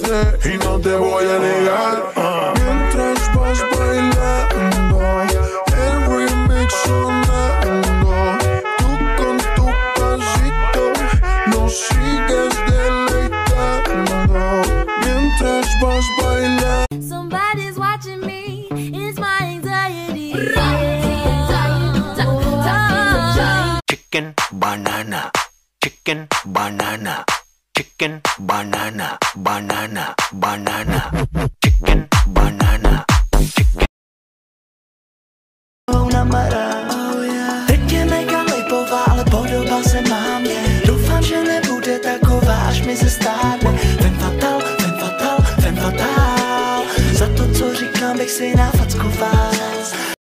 sé y no te voy a negar. Mientras vas bailando, el remix sonando, tú con tu pasito nos sigues deleitando. Mientras vas bailando. Somebody's watching me, it's my anxiety. Chicken banana, chicken banana, chicken banana, banana, banana, chicken banana, chicken. Na mara, teď je mega lipová, ale podobá se mámě. Doufám, že nebude taková, až mi se stárne. Femme fatale, femme fatale, femme fatale. Za to, co říkám, bych si nafackoval.